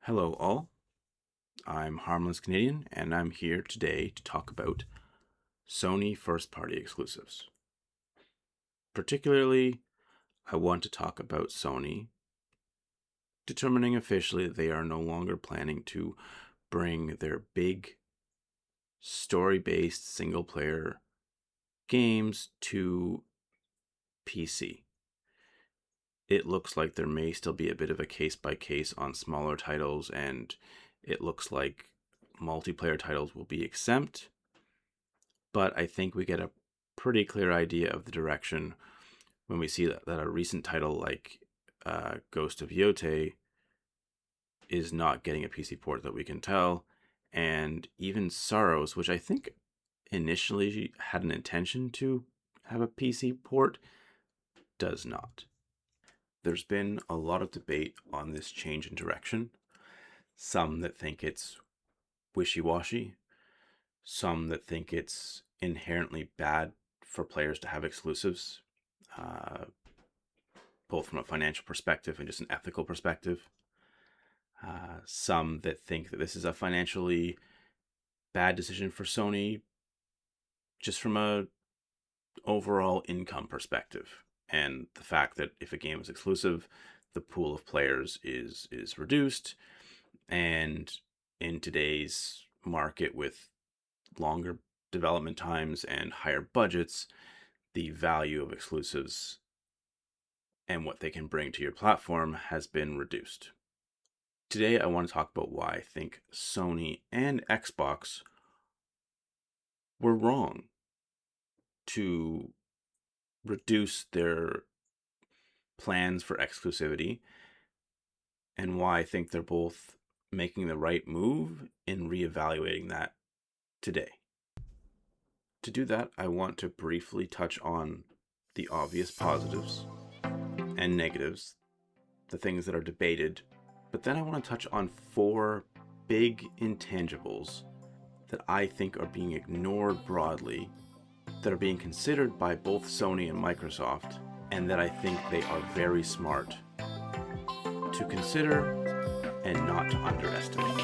Hello, all. I'm Harmless Canadian, and I'm here today to talk about Sony first party exclusives. Particularly, I want to talk about Sony determining officially that they are no longer planning to bring their big story based single player games to PC. It looks like there may still be a bit of a case by case on smaller titles, and it looks like multiplayer titles will be exempt. But I think we get a pretty clear idea of the direction when we see that a recent title like Ghost of Yote is not getting a PC port that we can tell, and even Sorrows, which I think initially had an intention to have a PC port, does not. There's been a lot of debate on this change in direction. Some that think it's wishy-washy, some that think it's inherently bad for players to have exclusives, uh, both from a financial perspective and just an ethical perspective. Some that think that this is a financially bad decision for Sony, just from a overall income perspective, and the fact that if a game is exclusive, the pool of players is reduced, and in today's market with longer development times and higher budgets, the value of exclusives and what they can bring to your platform has been reduced. Today, I want to talk about why I think Sony and Xbox were wrong to reduce their plans for exclusivity, and why I think they're both making the right move in reevaluating that today. To do that, I want to briefly touch on the obvious positives and negatives, the things that are debated, but then I want to touch on four big intangibles that I think are being ignored broadly, that are being considered by both Sony and Microsoft, and that I think they are very smart to consider and not to underestimate.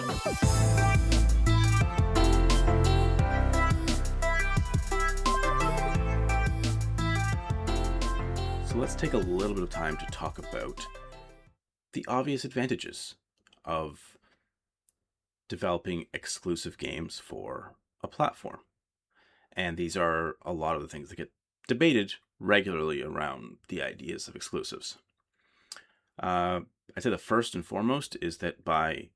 So let's take a little bit of time to talk about the obvious advantages of developing exclusive games for a platform. And these are a lot of the things that get debated regularly around the ideas of exclusives. I'd say the first and foremost is that by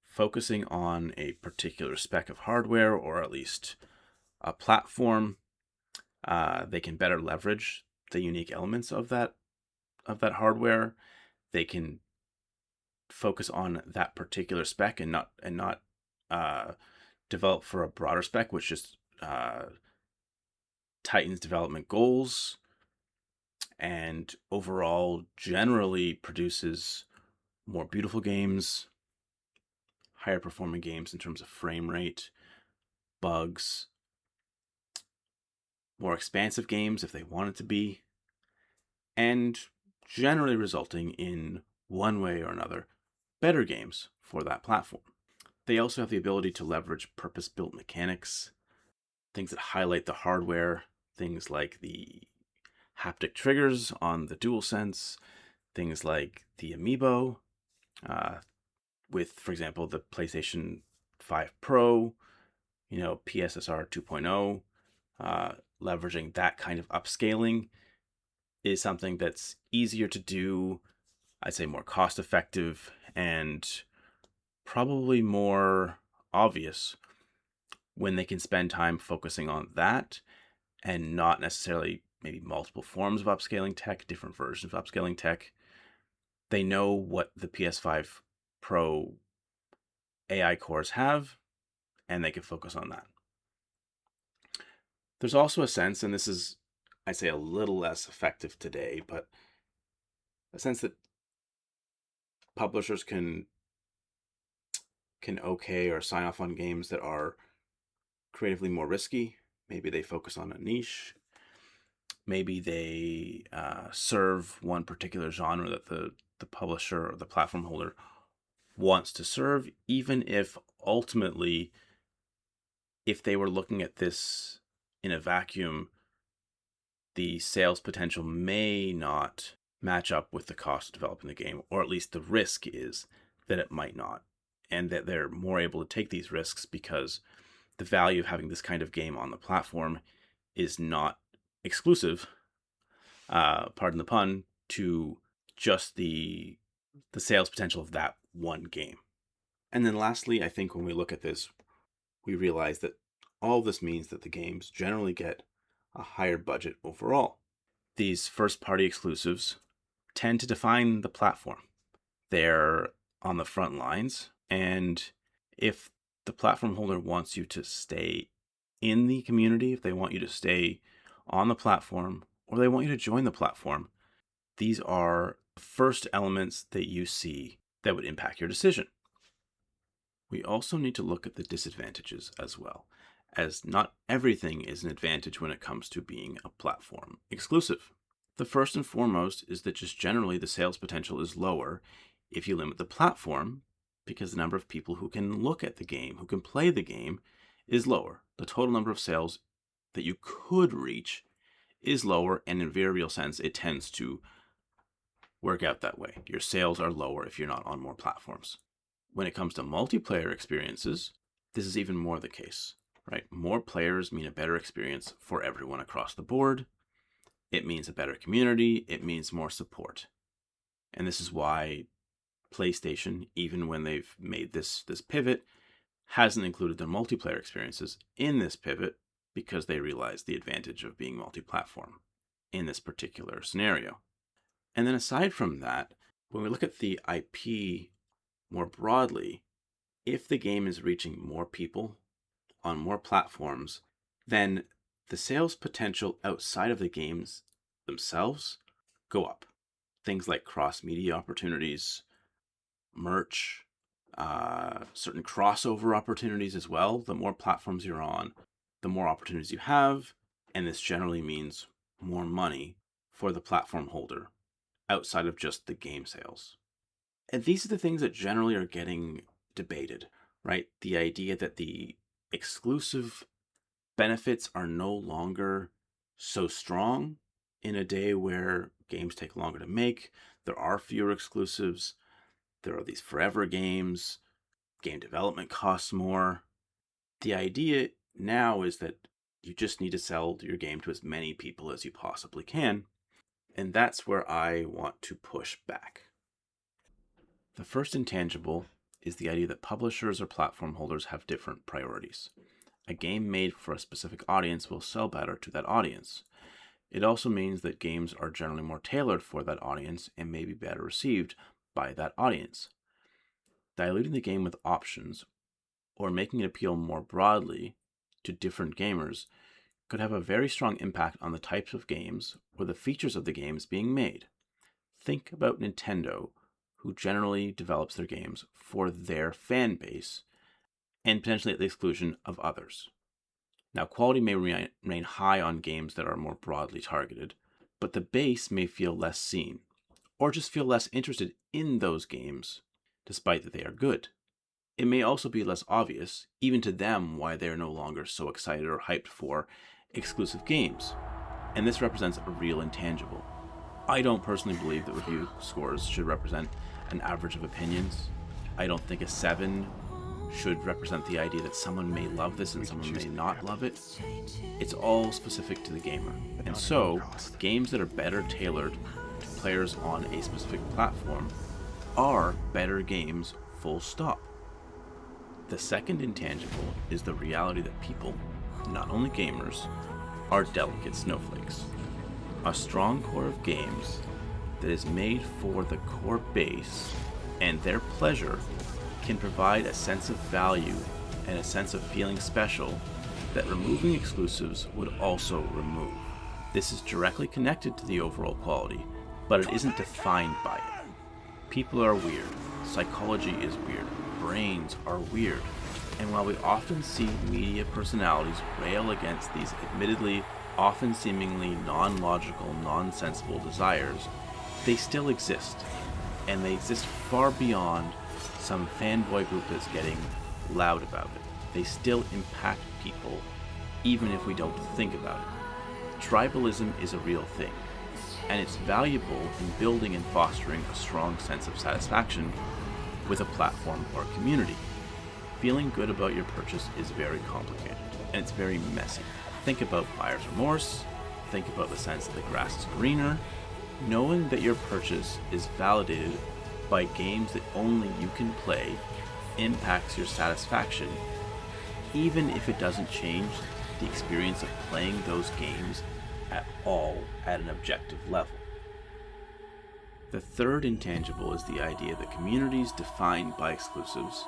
focusing on a particular spec of hardware, or at least a platform, they can better leverage the unique elements of that hardware. They can focus on that particular spec and not develop for a broader spec, which just tightens development goals and overall generally produces more beautiful games, higher performing games in terms of frame rate, bugs, more expansive games if they want it to be, and generally resulting in, one way or another, better games for that platform. They also have the ability to leverage purpose-built mechanics, things that highlight the hardware, things like the haptic triggers on the DualSense, things like the amiibo, with, for example, the PlayStation 5 Pro, PSSR 2.0, leveraging that kind of upscaling is something that's easier to do, I'd say more cost effective, and probably more obvious when they can spend time focusing on that and not necessarily maybe multiple forms of upscaling tech, different versions of upscaling tech. They know what the PS5 Pro AI cores have, and they can focus on that. There's also a sense, and this is, I'd say, a little less effective today, but a sense that publishers can okay or sign off on games that are creatively more risky. Maybe they focus on a niche. Maybe they serve one particular genre that the publisher or the platform holder wants to serve, even if ultimately, if they were looking at this in a vacuum, the sales potential may not match up with the cost of developing the game, or at least the risk is that it might not, and that they're more able to take these risks because the value of having this kind of game on the platform is not exclusive, pardon the pun, to just the sales potential of that one game. And then lastly, I think when we look at this, we realize that all of this means that the games generally get a higher budget overall. These first-party exclusives tend to define the platform. They're on the front lines, and if the platform holder wants you to stay in the community, if they want you to stay on the platform, or they want you to join the platform, these are the first elements that you see that would impact your decision. We also need to look at the disadvantages as well, as not everything is an advantage when it comes to being a platform exclusive. The first and foremost is that just generally the sales potential is lower if you limit the platform, because the number of people who can look at the game, who can play the game, is lower. The total number of sales that you could reach is lower, and in a very real sense, it tends to work out that way. Your sales are lower if you're not on more platforms. When it comes to multiplayer experiences, this is even more the case, right? More players mean a better experience for everyone across the board. It means a better community. It means more support. And this is why PlayStation, even when they've made this pivot, hasn't included their multiplayer experiences in this pivot because they realize the advantage of being multi-platform in this particular scenario. And then aside from that, when we look at the IP more broadly, if the game is reaching more people on more platforms, then the sales potential outside of the games themselves go up. Things like cross-media opportunities, merch, certain crossover opportunities as well. The more platforms you're on, the more opportunities you have, and this generally means more money for the platform holder outside of just the game sales. And these are the things that generally are getting debated, right? The idea that the exclusive benefits are no longer so strong in a day where games take longer to make. There are fewer exclusives. There are these forever games. Game development costs more. The idea now is that you just need to sell your game to as many people as you possibly can. And that's where I want to push back. The first intangible is the idea that publishers or platform holders have different priorities. A game made for a specific audience will sell better to that audience. It also means that games are generally more tailored for that audience and may be better received by that audience. Diluting the game with options or making it appeal more broadly to different gamers could have a very strong impact on the types of games or the features of the games being made. Think about Nintendo, who generally develops their games for their fan base and potentially at the exclusion of others. Now, quality may remain high on games that are more broadly targeted, but the base may feel less seen, or just feel less interested in those games, despite that they are good. It may also be less obvious, even to them, why they are no longer so excited or hyped for exclusive games, and this represents a real intangible. I don't personally believe that review scores should represent an average of opinions. I don't think a 7 should represent the idea that someone may love this and someone may not love it. It's all specific to the gamer. And so, games that are better tailored to players on a specific platform are better games, full stop. The second intangible is the reality that people, not only gamers, are delicate snowflakes. A strong core of games that is made for the core base and their pleasure can provide a sense of value and a sense of feeling special that removing exclusives would also remove. This is directly connected to the overall quality, but it isn't defined by it. People are weird. Psychology is weird. Brains are weird. And while we often see media personalities rail against these admittedly often seemingly non-logical, nonsensical desires, they still exist. And they exist far beyond some fanboy group that's getting loud about it. They still impact people, even if we don't think about it. Tribalism is a real thing, and it's valuable in building and fostering a strong sense of satisfaction with a platform or community. Feeling good about your purchase is very complicated, and it's very messy. Think about buyer's remorse, think about the sense that the grass is greener. Knowing that your purchase is validated by games that only you can play impacts your satisfaction, even if it doesn't change the experience of playing those games at all at an objective level. The third intangible is the idea that communities defined by exclusives,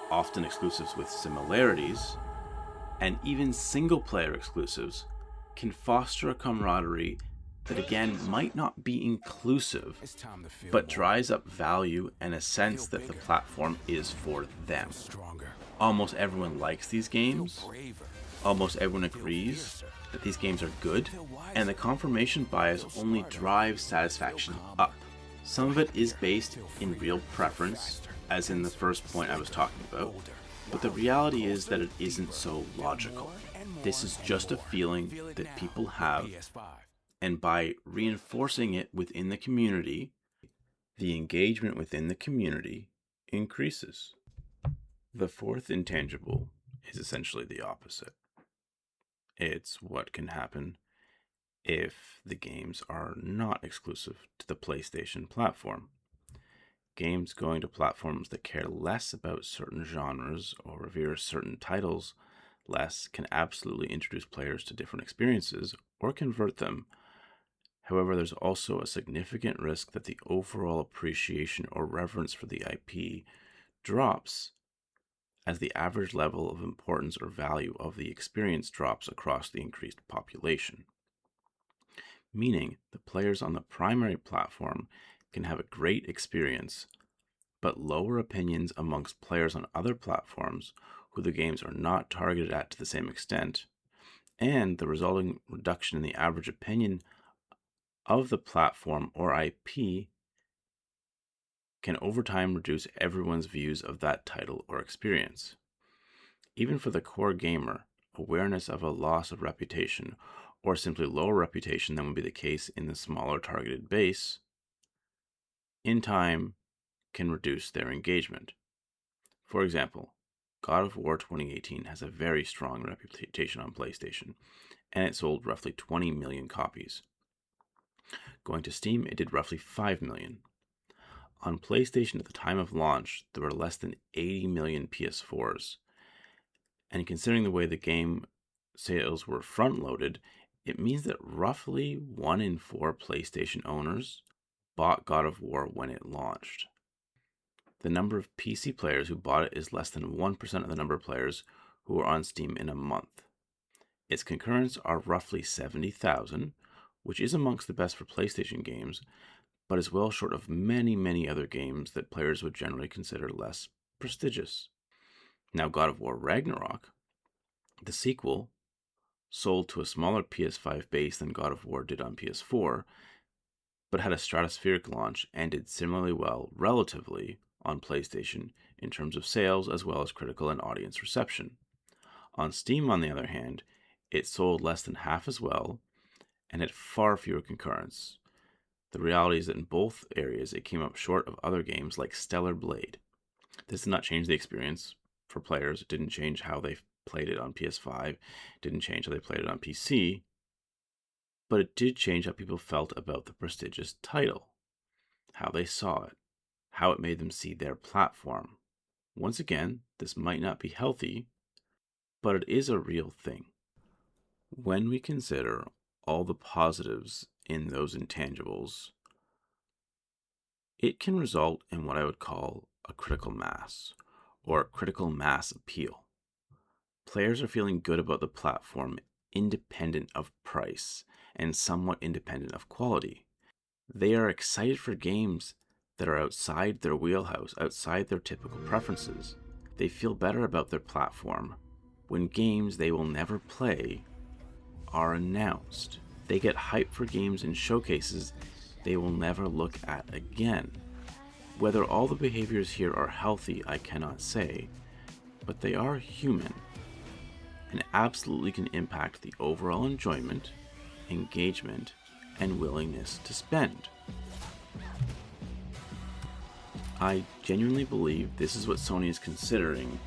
often exclusives with similarities, and even single-player exclusives, can foster a camaraderie that again might not be inclusive, but drives up value and a sense that the platform is for them. Almost everyone likes these games, almost everyone agrees that these games are good, and the confirmation bias only drives satisfaction up. Some of it is based in real preference, as in the first point I was talking about, but the reality is that it isn't so logical. This is just a feeling that people have, and by reinforcing it within the community, the engagement within the community increases. The fourth intangible is essentially the opposite. It's what can happen if the games are not exclusive to the PlayStation platform. Games going to platforms that care less about certain genres or revere certain titles less can absolutely introduce players to different experiences or convert them. However, there's also a significant risk that the overall appreciation or reverence for the IP drops as the average level of importance or value of the experience drops across the increased population. Meaning, the players on the primary platform can have a great experience, but lower opinions amongst players on other platforms who the games are not targeted at to the same extent, and the resulting reduction in the average opinion of the platform or IP can over time reduce everyone's views of that title or experience. Even for the core gamer, awareness of a loss of reputation or simply lower reputation than would be the case in the smaller targeted base, in time can reduce their engagement. For example, God of War 2018 has a very strong reputation on PlayStation, and it sold roughly 20 million copies. Going to Steam, it did roughly 5 million. On PlayStation at the time of launch, there were less than 80 million PS4s. And considering the way the game sales were front-loaded, it means that roughly 1 in 4 PlayStation owners bought God of War when it launched. The number of PC players who bought it is less than 1% of the number of players who were on Steam in a month. Its concurrents are roughly 70,000, which is amongst the best for PlayStation games, but is well short of many, many other games that players would generally consider less prestigious. Now, God of War Ragnarok, the sequel, sold to a smaller PS5 base than God of War did on PS4, but had a stratospheric launch and did similarly well, relatively, on PlayStation in terms of sales as well as critical and audience reception. On Steam, on the other hand, it sold less than half as well and had far fewer concurrents. The reality is that in both areas it came up short of other games like Stellar Blade. This did not change the experience for players. It didn't change how they played it on PS5, it didn't change how they played it on PC, but it did change how people felt about the prestigious title, how they saw it, how it made them see their platform. Once again, this might not be healthy, but it is a real thing. When we consider all the positives in those intangibles, it can result in what I would call a critical mass, or critical mass appeal. Players are feeling good about the platform independent of price and somewhat independent of quality. They are excited for games that are outside their wheelhouse, outside their typical preferences. They feel better about their platform when games they will never play are announced. They get hyped for games and showcases they will never look at again. Whether all the behaviors here are healthy, I cannot say, but they are human and absolutely can impact the overall enjoyment, engagement, and willingness to spend. I genuinely believe this is what Sony is considering,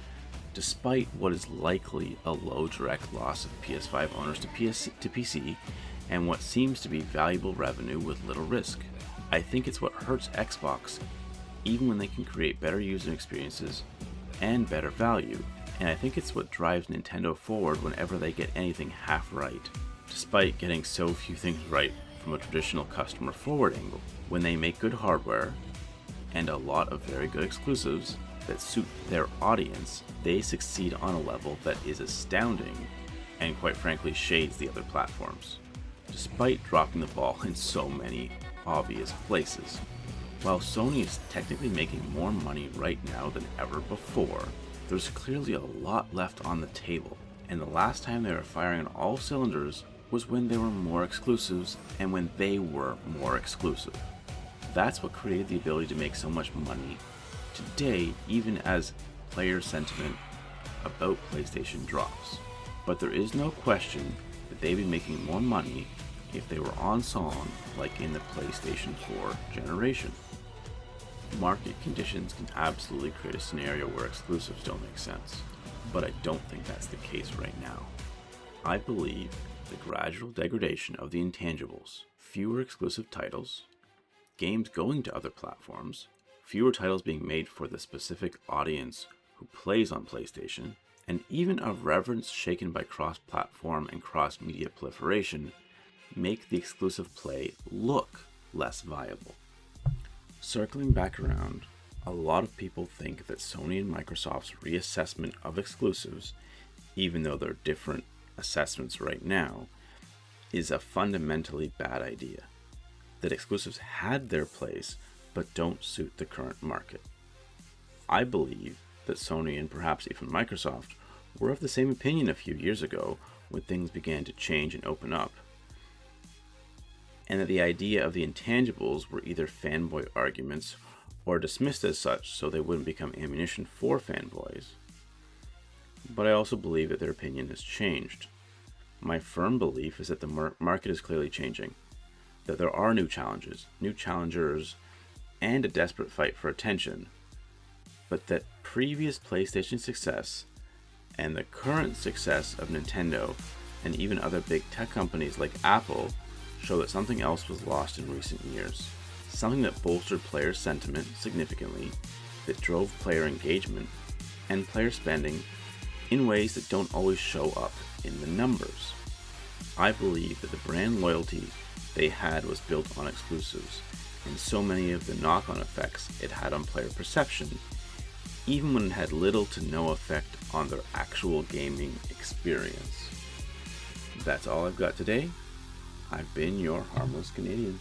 despite what is likely a low direct loss of PS5 owners to PC and what seems to be valuable revenue with little risk. I think it's what hurts Xbox, even when they can create better user experiences and better value, and I think it's what drives Nintendo forward whenever they get anything half right, despite getting so few things right from a traditional customer forward angle. When they make good hardware and a lot of very good exclusives that suit their audience, they succeed on a level that is astounding and quite frankly shades the other platforms, despite dropping the ball in so many obvious places. While Sony is technically making more money right now than ever before, there's clearly a lot left on the table, and the last time they were firing on all cylinders was when there were more exclusives and when they were more exclusive. That's what created the ability to make so much money today, even as player sentiment about PlayStation drops. But there is no question that they'd be making more money if they were on song like in the PlayStation 4 generation. Market conditions can absolutely create a scenario where exclusives don't make sense, but I don't think that's the case right now. I believe the gradual degradation of the intangibles, fewer exclusive titles, games going to other platforms, fewer titles being made for the specific audience who plays on PlayStation, and even a reverence shaken by cross-platform and cross-media proliferation make the exclusive play look less viable. Circling back around, a lot of people think that Sony and Microsoft's reassessment of exclusives, even though they're different assessments right now, is a fundamentally bad idea. That exclusives had their place, but don't suit the current market. I believe that Sony and perhaps even Microsoft were of the same opinion a few years ago when things began to change and open up, and that the idea of the intangibles were either fanboy arguments or dismissed as such so they wouldn't become ammunition for fanboys. But I also believe that their opinion has changed. My firm belief is that the market is clearly changing, that there are new challenges, new challengers, and a desperate fight for attention, but that previous PlayStation success and the current success of Nintendo and even other big tech companies like Apple show that something else was lost in recent years, something that bolstered player sentiment significantly, that drove player engagement and player spending in ways that don't always show up in the numbers. I believe that the brand loyalty they had was built on exclusives, and so many of the knock-on effects it had on player perception, even when it had little to no effect on their actual gaming experience. That's all I've got today. I've been your harmless Canadian.